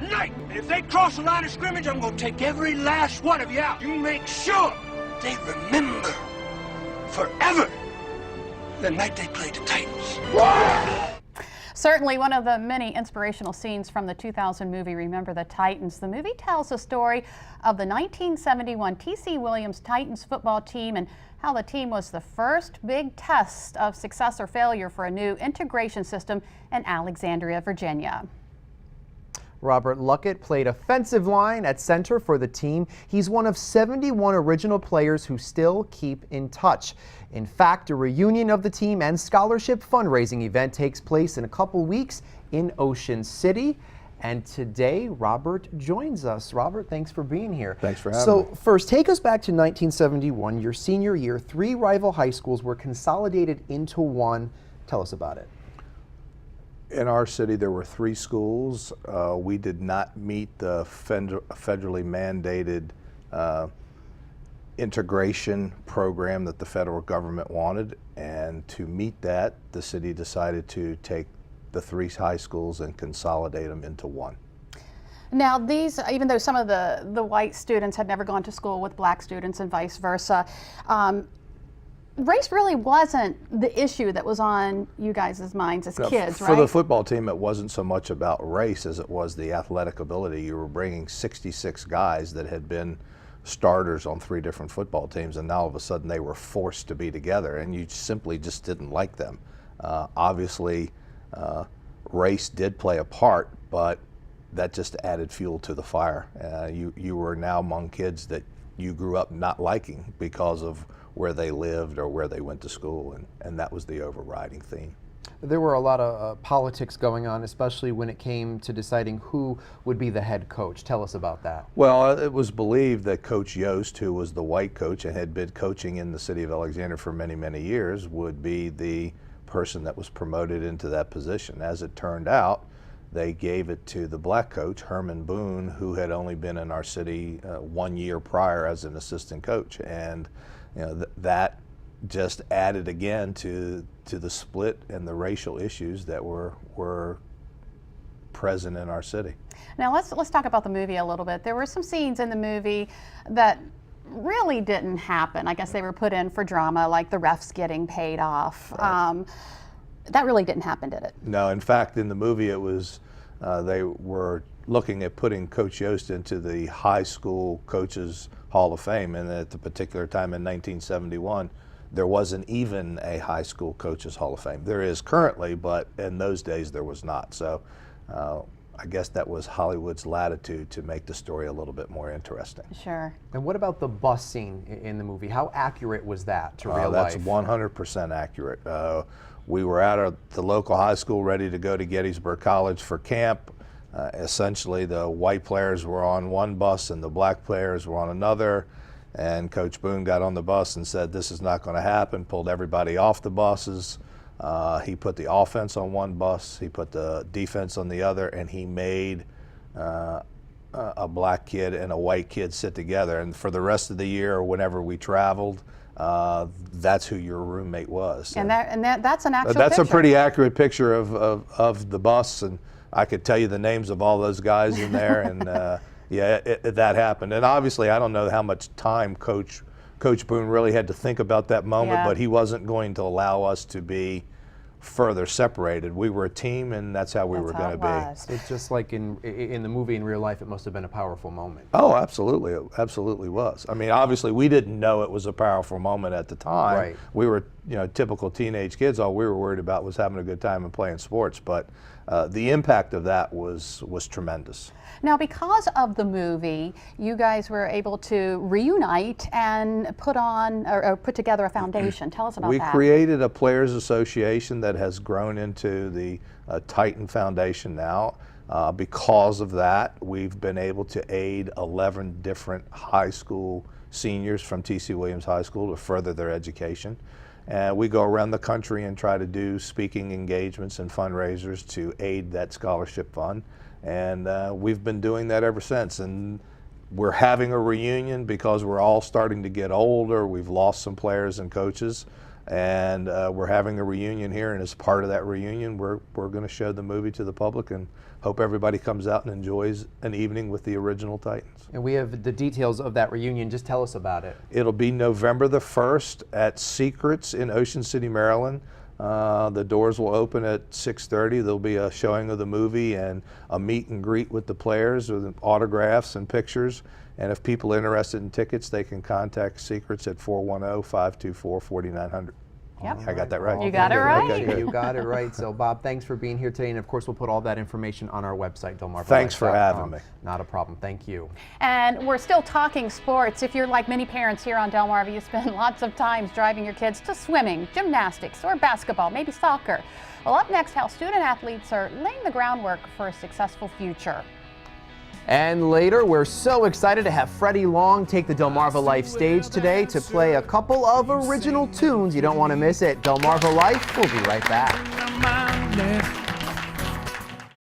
tonight. And if they cross the line of scrimmage, I'm going to take every last one of you out. You make sure they remember forever the night they played the Titans. Certainly one of the many inspirational scenes from the 2000 movie Remember the Titans. The movie tells the story of the 1971 T.C. Williams Titans football team and how the team was the first big test of success or failure for a new integration system in Alexandria, Virginia. Robert Luckett played offensive line at center for the team. He's one of 71 original players who still keep in touch. In fact, a reunion of the team and scholarship fundraising event takes place in a couple weeks in Ocean City. And today, Robert joins us. Robert, thanks for being here. Thanks for having me. So first, take us back to 1971, your senior year. 3 rival high schools were consolidated into one. Tell us about it. In our city, there were 3 schools. We did not meet the federally mandated integration program that the federal government wanted, and to meet that, the city decided to take the 3 high schools and consolidate them into one. Now these, even though some of the white students had never gone to school with black students and vice versa, race really wasn't the issue that was on you guys' minds as kids, right? For the football team, it wasn't so much about race as it was the athletic ability. You were bringing 66 guys that had been starters on 3 different football teams, and now all of a sudden they were forced to be together, and you simply just didn't like them. Obviously, race did play a part, but that just added fuel to the fire. You were now among kids that you grew up not liking because of where they lived or where they went to school, and that was the overriding theme. There were a lot of politics going on, especially when it came to deciding who would be the head coach. Tell us about that. Well, it was believed that Coach Yost, who was the white coach and had been coaching in the city of Alexandria for many, many years, would be the person that was promoted into that position. As it turned out, they gave it to the black coach, Herman Boone, who had only been in our city 1 year prior as an assistant coach. And you know, that just added again to the split and the racial issues that were present in our city. Now let's talk about the movie a little bit. There were some scenes in the movie that really didn't happen. I guess they were put in for drama, like the refs getting paid off. Right. That really didn't happen, did it? No, in fact, in the movie it was, they were looking at putting Coach Yost into the High School Coaches Hall of Fame, and at the particular time in 1971, there wasn't even a High School Coaches Hall of Fame. There is currently, but in those days there was not. So I guess that was Hollywood's latitude to make the story a little bit more interesting. Sure. And what about the bus scene in the movie? How accurate was that to real life? That's 100% accurate. We were at the local high school ready to go to Gettysburg College for camp. Essentially, the white players were on one bus and the black players were on another. And Coach Boone got on the bus and said, "This is not going to happen," pulled everybody off the buses. He put the offense on one bus, he put the defense on the other, and he made a black kid and a white kid sit together. And for the rest of the year, whenever we traveled, that's who your roommate was. And that's an actual That's picture. a pretty accurate picture of the bus, and I could tell you the names of all those guys in there, and yeah, that happened. And obviously, I don't know how much time Coach Boone really had to think about that moment, but he wasn't going to allow us to be further separated. We were a team, and that's how we were going to be. It's just like in the movie, in real life, it must have been a powerful moment. Oh, absolutely. It absolutely was. I mean, obviously, we didn't know it was a powerful moment at the time. Right. We were, typical teenage kids. All we were worried about was having a good time and playing sports. But the impact of that was tremendous. Now, because of the movie, you guys were able to reunite and put on or put together a foundation. Tell us about that. We created a players association that has grown into the Titan Foundation now. Because of that, we've been able to aid 11 different high school seniors from T.C. Williams High School to further their education. And we go around the country and try to do speaking engagements and fundraisers to aid that scholarship fund. And we've been doing that ever since. And we're having a reunion because we're all starting to get older. We've lost some players and coaches. And we're having a reunion here, and as part of that reunion, we're going to show the movie to the public and hope everybody comes out and enjoys an evening with the original Titans. And we have the details of that reunion. Just tell us about it. It'll be November the 1st at Secrets in Ocean City, Maryland. The doors will open at 6:30. There'll be a showing of the movie and a meet and greet with the players with autographs and pictures. And if people are interested in tickets, they can contact Secrets at 410-524-4900. Yep. I got that right. You got it right. Okay, good. You got it right. So, Bob, thanks for being here today. And, of course, we'll put all that information on our website, delmarvalife.com. Thanks for having me. Not a problem. Thank you. And we're still talking sports. If you're like many parents here on Delmarva, you spend lots of times driving your kids to swimming, gymnastics, or basketball, maybe soccer. Well, up next, how student athletes are laying the groundwork for a successful future. And later, we're so excited to have Freddie Long take the Delmarva Life stage today to play a couple of original tunes. You don't want to miss it. Delmarva Life, we'll be right back.